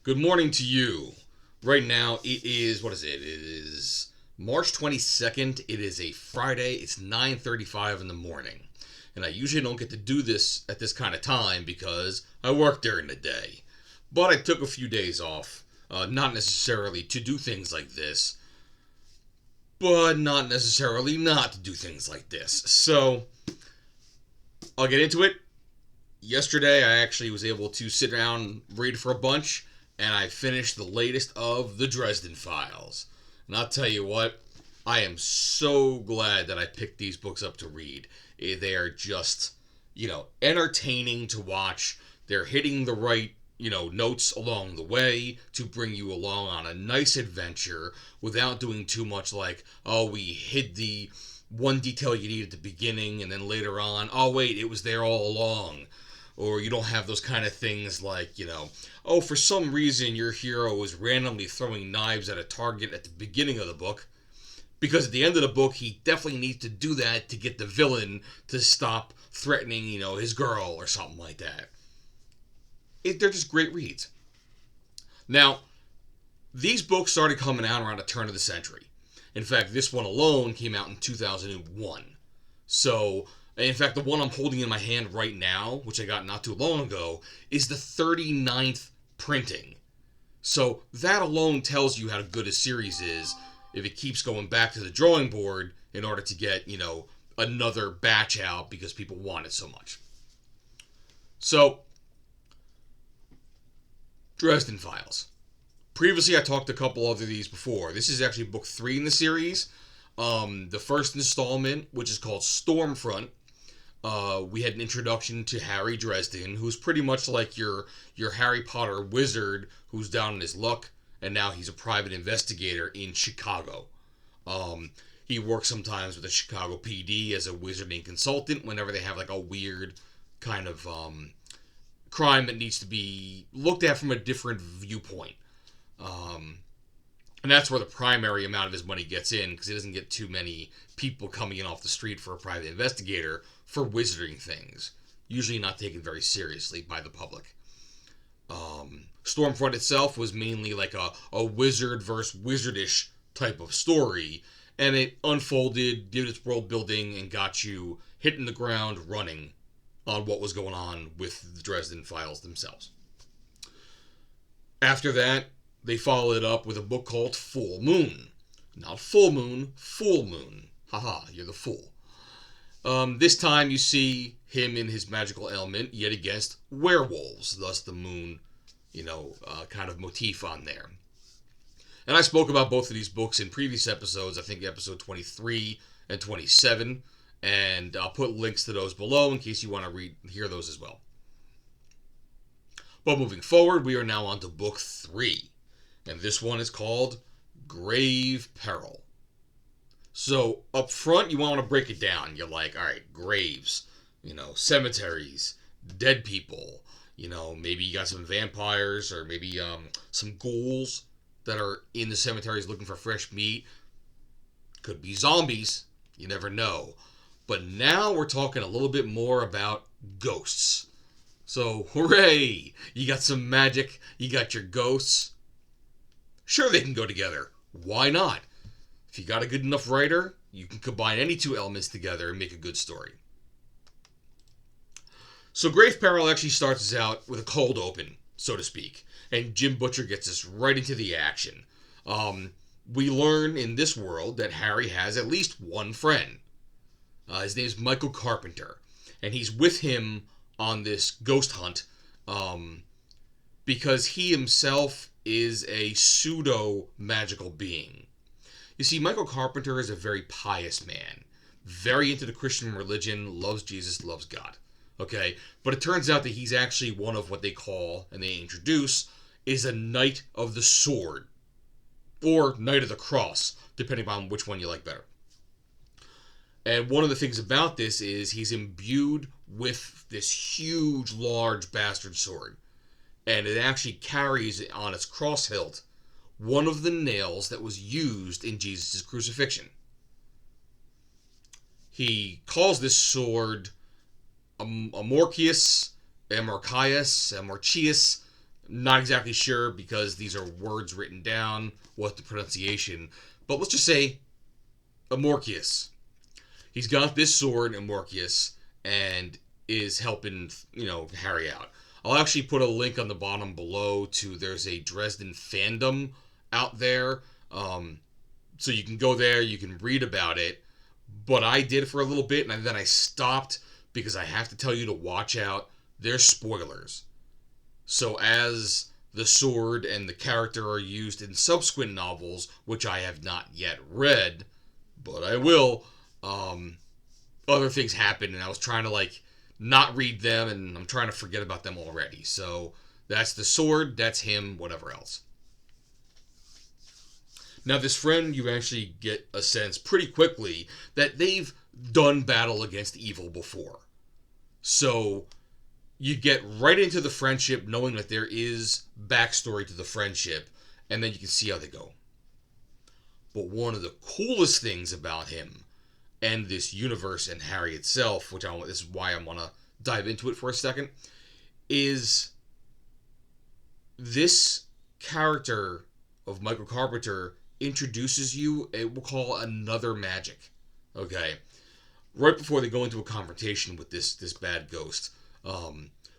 Good morning to you. Right now, it is, what is it? It is March 22nd. It is a Friday. It's 9:35 in the morning. And I usually don't get to do this at this kind of time because I work during the day. But I took a few days off, not necessarily to do things like this, but not necessarily not to do things like this. So, I'll get into it. Yesterday, I actually was able to sit down, read for a bunch, and I finished the latest of the Dresden Files. And I'll tell you what, I am so glad that I picked these books up to read. They are just, entertaining to watch. They're hitting the right, notes along the way to bring you along on a nice adventure without doing too much like, oh, we hid the one detail you need at the beginning and then later on, oh, wait, it was there all along. Or you don't have those kind of things like, oh, for some reason your hero was randomly throwing knives at a target at the beginning of the book. Because at the end of the book, he definitely needs to do that to get the villain to stop threatening, his girl or something like that. They're just great reads. Now, these books started coming out around the turn of the century. In fact, this one alone came out in 2001. So, in fact, the one I'm holding in my hand right now, which I got not too long ago, is the 39th printing. So that alone tells you how good a series is if it keeps going back to the drawing board in order to get, another batch out because people want it so much. So, Dresden Files. Previously, I talked a couple of these before. This is actually book 3 in the series. The first installment, which is called Stormfront, we had an introduction to Harry Dresden, who's pretty much like your Harry Potter wizard who's down on his luck, and now he's a private investigator in Chicago. He works sometimes with the Chicago PD as a wizarding consultant whenever they have like a weird kind of crime that needs to be looked at from a different viewpoint. And that's where the primary amount of his money gets in, because he doesn't get too many people coming in off the street for a private investigator for wizarding things. Usually not taken very seriously by the public. Stormfront itself was mainly like a wizard versus wizardish type of story, and it unfolded, did its world building, and got you hitting the ground running on what was going on with the Dresden Files themselves. After that, they followed it up with a book called Full Moon. Not Full Moon, Full Moon. Haha, you're the fool. This time you see him in his magical element, yet against werewolves, thus the moon, kind of motif on there. And I spoke about both of these books in previous episodes, I think episode 23 and 27, and I'll put links to those below in case you want to hear those as well. But moving forward, we are now on to book 3. And this one is called Grave Peril. So, up front, you want to break it down. You're like, alright, graves, cemeteries, dead people, maybe you got some vampires or maybe some ghouls that are in the cemeteries looking for fresh meat. Could be zombies. You never know. But now we're talking a little bit more about ghosts. So, hooray! You got some magic, you got your ghosts. Sure, they can go together. Why not? If you got a good enough writer, you can combine any two elements together and make a good story. So Grave Peril actually starts us out with a cold open, so to speak, and Jim Butcher gets us right into the action. We learn in this world that Harry has at least one friend. His name is Michael Carpenter, and he's with him on this ghost hunt because he himself is a pseudo-magical being. You see, Michael Carpenter is a very pious man, very into the Christian religion, loves Jesus, loves God. Okay? But it turns out that he's actually one of what they call, and they introduce, is a Knight of the Sword, or Knight of the Cross, depending on which one you like better. And one of the things about this is he's imbued with this huge, large bastard sword. And it actually carries on its cross hilt one of the nails that was used in Jesus' crucifixion. He calls this sword Amoracchius, Not exactly sure because these are words written down, what the pronunciation, but let's just say Amoracchius. He's got this sword, Amoracchius, and is helping, Harry out. I'll actually put a link on the bottom below to there's a Dresden Fandom out there. So you can go there, you can read about it. But I did for a little bit, and then I stopped because I have to tell you to watch out. There's spoilers. So as the sword and the character are used in subsequent novels, which I have not yet read, but I will, other things happen, and I was trying to, not read them, and I'm trying to forget about them already. So that's the sword, that's him, whatever else. Now, this friend, you actually get a sense pretty quickly that they've done battle against evil before. So you get right into the friendship knowing that there is backstory to the friendship, and then you can see how they go. But one of the coolest things about him and this universe and Harry itself, this is why I want to dive into it for a second, is this character of Michael Carpenter introduces you, we'll call another magic. Okay? Right before they go into a confrontation with this bad ghost,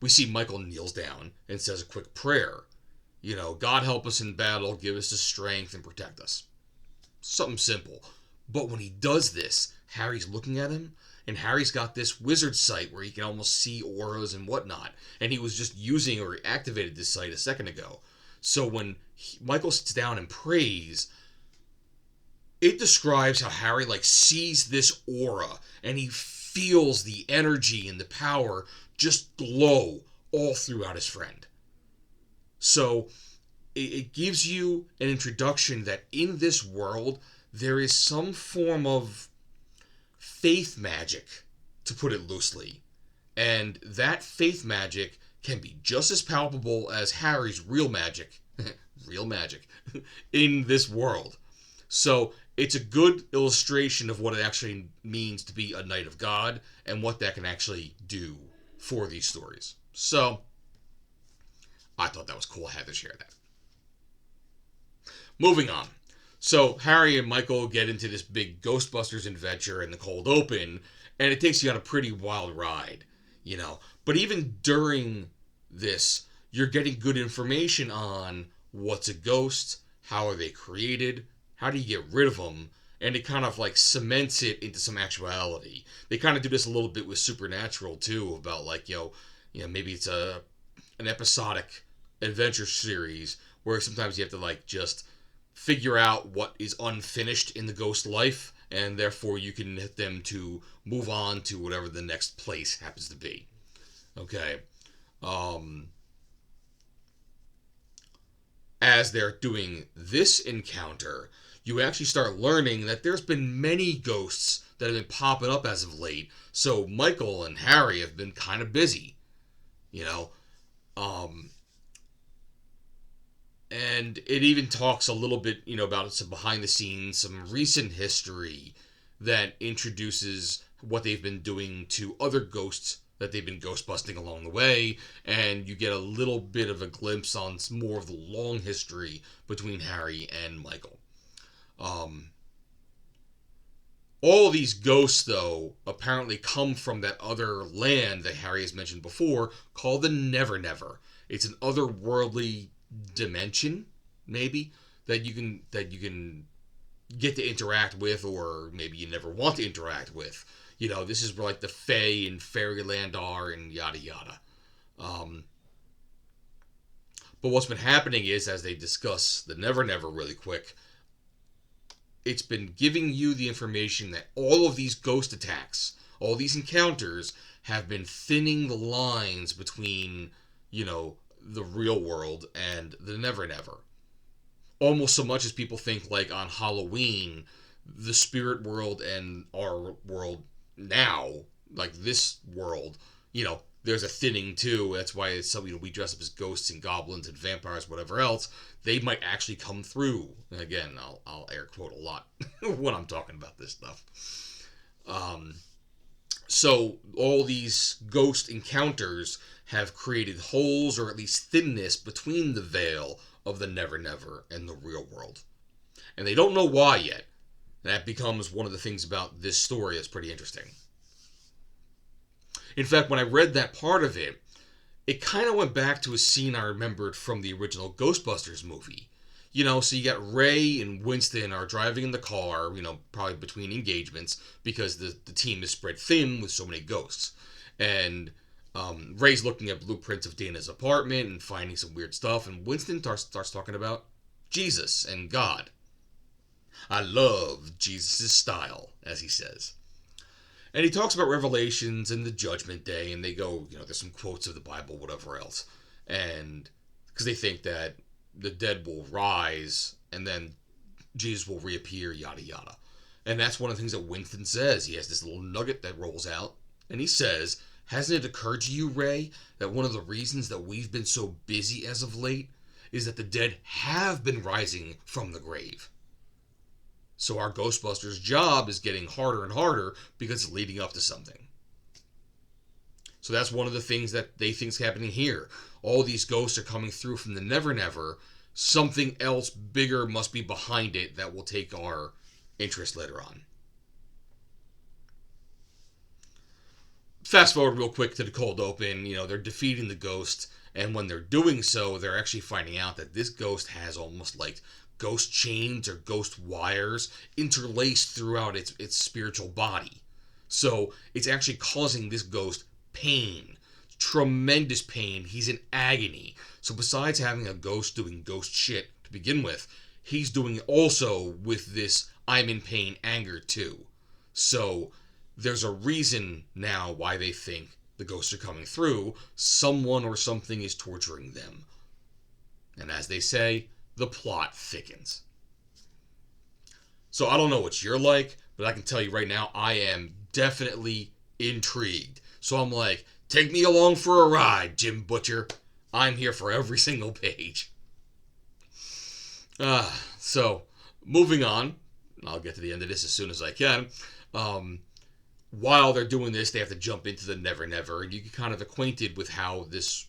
we see Michael kneels down and says a quick prayer. God help us in battle, give us the strength, and protect us. Something simple. But when he does this, Harry's looking at him, and Harry's got this wizard sight where he can almost see auras and whatnot. And he was just using or activated this sight a second ago. So when Michael sits down and prays, it describes how Harry sees this aura, and he feels the energy and the power just glow all throughout his friend. So it gives you an introduction that in this world there is some form of faith magic, to put it loosely. And that faith magic can be just as palpable as Harry's real magic, in this world. So it's a good illustration of what it actually means to be a Knight of God and what that can actually do for these stories. So I thought that was cool. I had to share that. Moving on. So Harry and Michael get into this big Ghostbusters adventure in the cold open, and it takes you on a pretty wild ride, But even during this, you're getting good information on what's a ghost, how are they created, how do you get rid of them, and it kind of cements it into some actuality. They kind of do this a little bit with Supernatural too, about maybe it's an episodic adventure series where sometimes you have to just figure out what is unfinished in the ghost life, and therefore you can hit them to move on to whatever the next place happens to be. Okay. As they're doing this encounter, you actually start learning that there's been many ghosts that have been popping up as of late. So Michael and Harry have been kind of busy, And it even talks a little bit, about some behind the scenes, some recent history that introduces what they've been doing to other ghosts that they've been ghost busting along the way, and you get a little bit of a glimpse on more of the long history between Harry and Michael. All of these ghosts, though, apparently come from that other land that Harry has mentioned before, called the Never Never. It's an otherworldly dimension, maybe, that you can get to interact with, or maybe you never want to interact with. This is where the Fae and Fairyland are, and yada yada. But what's been happening is, as they discuss the Never Never really quick, it's been giving you the information that all of these ghost attacks, all these encounters, have been thinning the lines between, the real world and the Never Never. Almost so much as people think on Halloween, the spirit world and our world now, this world, there's a thinning too. That's why it's something, we dress up as ghosts and goblins and vampires, whatever else. They might actually come through. And again, I'll air quote a lot when I'm talking about this stuff. So all these ghost encounters have created holes or at least thinness between the veil of the Never Never and the real world. And they don't know why yet. That becomes one of the things about this story that's pretty interesting. In fact, when I read that part of it, it kind of went back to a scene I remembered from the original Ghostbusters movie. So you got Ray and Winston are driving in the car, probably between engagements, because the team is spread thin with so many ghosts. And Ray's looking at blueprints of Dana's apartment and finding some weird stuff, and Winston starts talking about Jesus and God. I love Jesus' style, as he says. And he talks about Revelations and the Judgment Day, and they go, there's some quotes of the Bible, whatever else. And because they think that the dead will rise, and then Jesus will reappear, yada yada. And that's one of the things that Winston says. He has this little nugget that rolls out, and he says, hasn't it occurred to you, Ray, that one of the reasons that we've been so busy as of late is that the dead have been rising from the grave? So our Ghostbusters job is getting harder and harder because it's leading up to something. So that's one of the things that they think is happening here. All these ghosts are coming through from the Never Never. Something else bigger must be behind it that will take our interest later on. Fast forward real quick to the cold open. They're defeating the ghost, and when they're doing so, they're actually finding out that this ghost has almost like ghost chains or ghost wires interlaced throughout its spiritual body. So it's actually causing this ghost pain, tremendous pain. He's in agony. So besides having a ghost doing ghost shit to begin with, he's doing also with this I'm in pain anger too. So there's a reason now why they think the ghosts are coming through. Someone or something is torturing them. And as they say, the plot thickens. So I don't know what you're like, but I can tell you right now, I am definitely intrigued. So I'm like, take me along for a ride, Jim Butcher. I'm here for every single page. So moving on, I'll get to the end of this as soon as I can. While they're doing this, they have to jump into the Never Never, and you get kind of acquainted with how this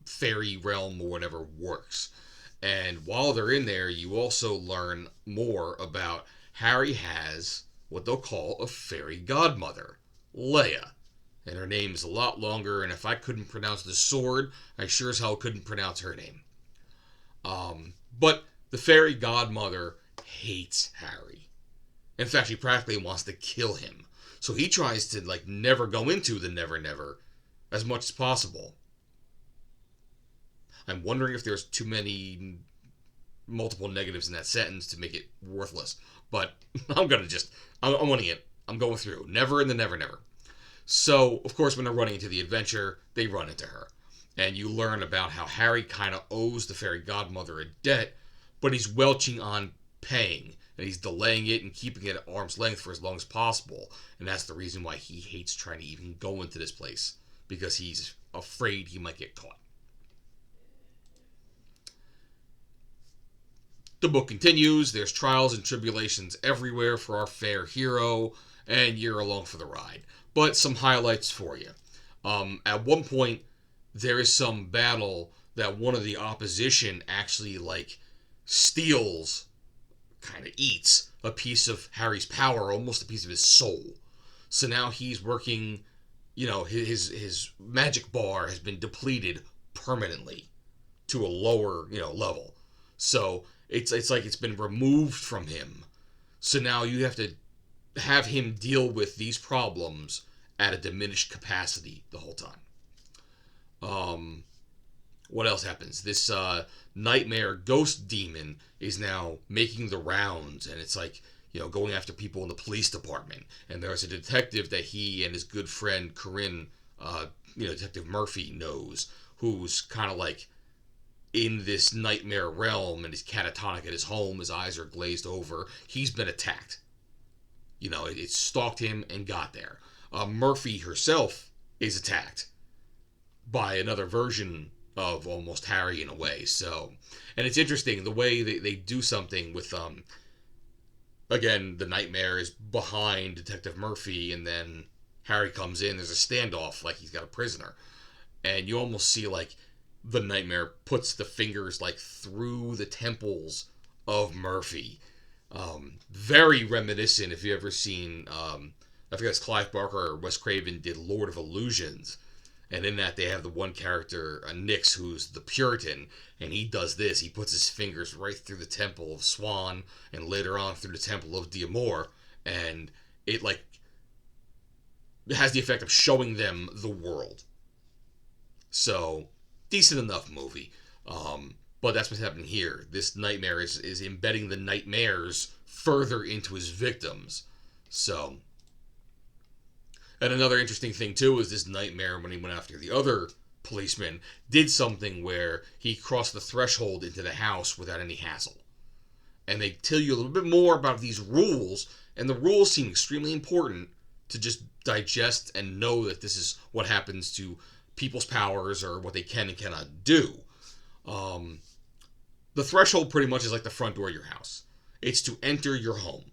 fairy realm or whatever works. And while they're in there, you also learn more about Harry has what they'll call a fairy godmother, Leia. And her name is a lot longer, and if I couldn't pronounce the sword, I sure as hell couldn't pronounce her name. But the fairy godmother hates Harry. In fact, she practically wants to kill him. So he tries to never go into the Never Never as much as possible. I'm wondering if there's too many multiple negatives in that sentence to make it worthless. But I'm winning it. I'm going through. Never in the Never Never. So, of course, when they're running into the adventure, they run into her. And you learn about how Harry kind of owes the fairy godmother a debt, but he's welching on paying. And he's delaying it and keeping it at arm's length for as long as possible. And that's the reason why he hates trying to even go into this place. Because he's afraid he might get caught. The book continues. There's trials and tribulations everywhere for our fair hero, and you're along for the ride. But some highlights for you. At one point, there is some battle that one of the opposition actually steals, kind of eats a piece of Harry's power, almost a piece of his soul. So now he's working, his magic bar has been depleted permanently to a lower, level. So it's like it's been removed from him. So now you have to have him deal with these problems at a diminished capacity the whole time. What else happens? This nightmare ghost demon is now making the rounds, and it's going after people in the police department. And there's a detective that he and his good friend Corinne, Detective Murphy knows, who's kind of in this nightmare realm, and he's catatonic at his home. His eyes are glazed over. He's been attacked. It stalked him and got there. Murphy herself is attacked by another version of almost Harry in a way. So, and it's interesting the way they do something with, again, the nightmare is behind Detective Murphy, and then Harry comes in, there's a standoff, like he's got a prisoner. And you almost see, like, the Nightmare puts the fingers, like, through the temples of Murphy. Very reminiscent, if you've ever seen, I forget it's Clive Barker or Wes Craven did Lord of Illusions. And in that, they have the one character, Nyx, who's the Puritan, and he does this. He puts his fingers right through the temple of Swan, and later on through the temple of D'Amore, and it, like, has the effect of showing them the world. So, decent enough movie. But that's what's happening here. This Nightmare is embedding the nightmares further into his victims. So, and another interesting thing, too, is this Nightmare, when he went after the other policeman, did something where he crossed the threshold into the house without any hassle. And they tell you a little bit more about these rules, and the rules seem extremely important to just digest and know that this is what happens to people's powers or what they can and cannot do. The threshold pretty much is like the front door of your house. It's to enter your home.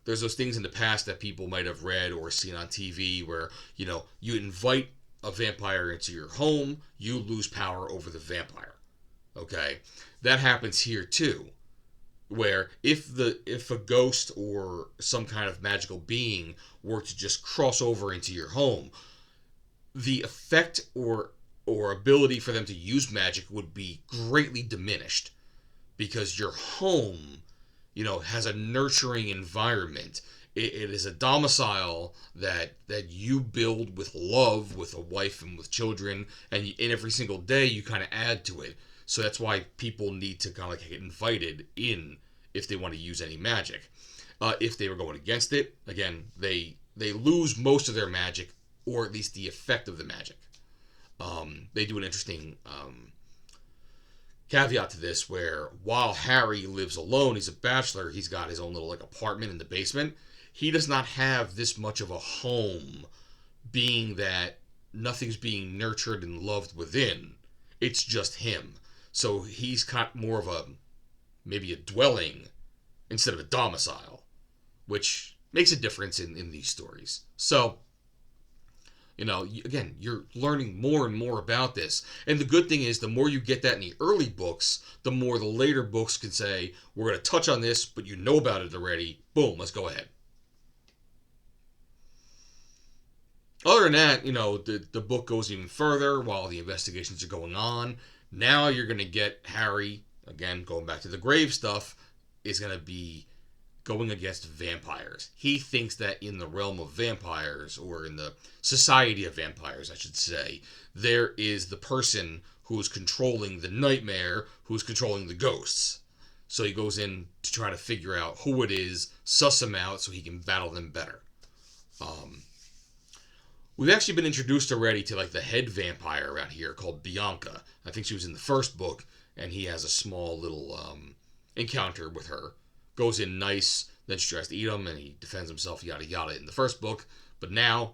There's those things in the past that people might have read or seen on TV where, you invite a vampire into your home, you lose power over the vampire. Okay? That happens here too. Where if a ghost or some kind of magical being were to just cross over into your home, the effect or ability for them to use magic would be greatly diminished, because your home, has a nurturing environment. It is a domicile that you build with love, with a wife and with children, and every single day you kind of add to it. So that's why people need to kind of like get invited in if they want to use any magic. If they were going against it, again, they lose most of their magic, or at least the effect of the magic. They do an interesting caveat to this, where while Harry lives alone, he's a bachelor, he's got his own little like apartment in the basement. He does not have this much of a home, being that nothing's being nurtured and loved within. It's just him. So he's got more of maybe a dwelling instead of a domicile, which makes a difference in these stories. So, again, you're learning more and more about this. And the good thing is, the more you get that in the early books, the more the later books can say, we're going to touch on this, but you know about it already. Boom, let's go ahead. Other than that, the book goes even further while the investigations are going on. Now you're going to get Harry, again, going back to the grave stuff, is going to be going against vampires. He thinks that in the realm of vampires, or in the society of vampires, I should say, there is the person who is controlling the Nightmare, who's controlling the ghosts. So he goes in to try to figure out who it is, suss them out, so he can battle them better. We've actually been introduced already to like the head vampire around here called Bianca. I think she was in the first book, and he has a small little encounter with her. Goes in nice, then she tries to eat him, and he defends himself, yada yada, in the first book. But now,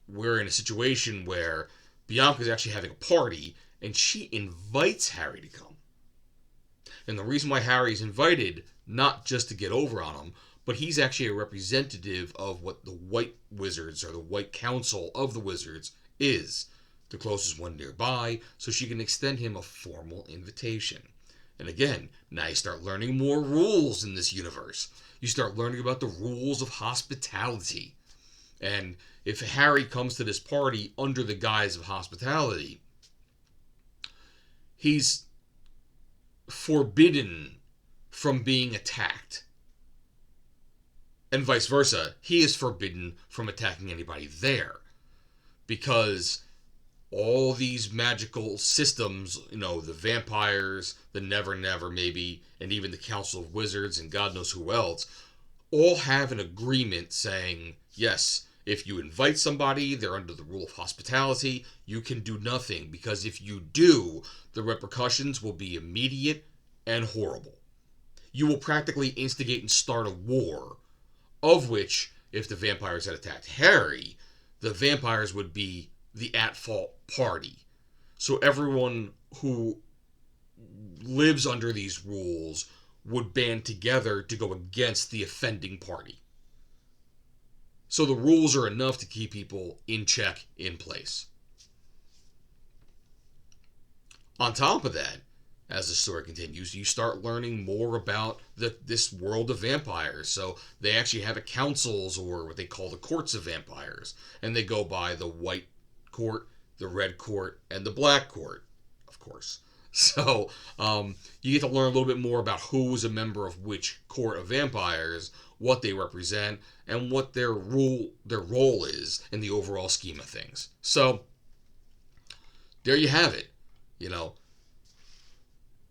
we're in a situation where Bianca's actually having a party, and she invites Harry to come. And the reason why Harry's invited, not just to get over on him, but he's actually a representative of what the White Wizards, or the White Council of the Wizards, is. The closest one nearby, so she can extend him a formal invitation. And again, now you start learning more rules in this universe. You start learning about the rules of hospitality. And if Harry comes to this party under the guise of hospitality, he's forbidden from being attacked. And vice versa, he is forbidden from attacking anybody there. Because all these magical systems, the vampires, the Never Never maybe, and even the Council of Wizards and God knows who else, all have an agreement saying, yes, if you invite somebody, they're under the rule of hospitality, you can do nothing, because if you do, the repercussions will be immediate and horrible. You will practically instigate and start a war, of which, if the vampires had attacked Harry, the vampires would be the at-fault party. So everyone who lives under these rules would band together to go against the offending party. So the rules are enough to keep people in check, in place. On top of that, as the story continues, you start learning more about this world of vampires. So they actually have a councils, or what they call the courts of vampires, and they go by the white court, the red court, and the black court, of course. So you get to learn a little bit more about who is a member of which court of vampires, what they represent, and what their role is in the overall scheme of things. So there you have it. You know,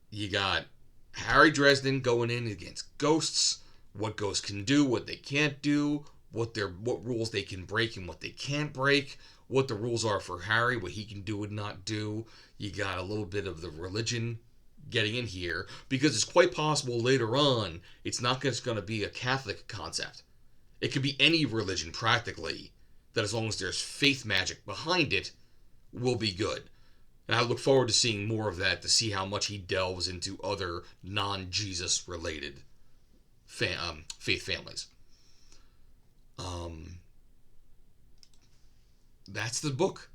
you got Harry Dresden going in against ghosts, what ghosts can do, what they can't do, what rules they can break and what they can't break, what the rules are for Harry, what he can do and not do. You got a little bit of the religion getting in here, because it's quite possible later on it's not just going to be a Catholic concept. It could be any religion practically, that as long as there's faith magic behind it, will be good. And I look forward to seeing more of that, to see how much he delves into other non-Jesus related faith families. That's the book.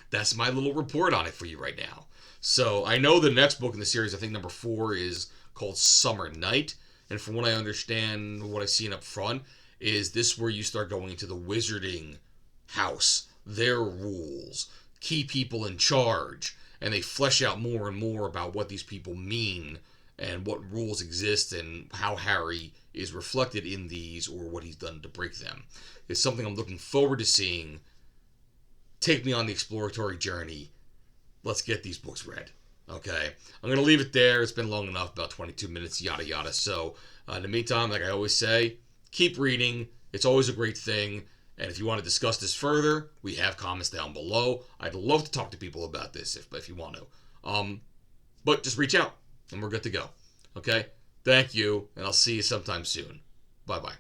That's my little report on it for you right now. So I know the next book in the series, I think number 4, is called Summer Night. And from what I understand, what I've seen up front, is this where you start going into the wizarding house, their rules, key people in charge, and they flesh out more and more about what these people mean and what rules exist and how Harry is reflected in these, or what he's done to break them. It's something I'm looking forward to seeing. Take me on the exploratory journey. Let's get these books read. Okay, I'm going to leave it there. It's been long enough, about 22 minutes, yada yada. So in the meantime, like I always say, keep reading. It's always a great thing. And if you want to discuss this further, we have comments down below. I'd love to talk to people about this if you want to. But just reach out and we're good to go. Okay? Thank you, and I'll see you sometime soon. Bye-bye.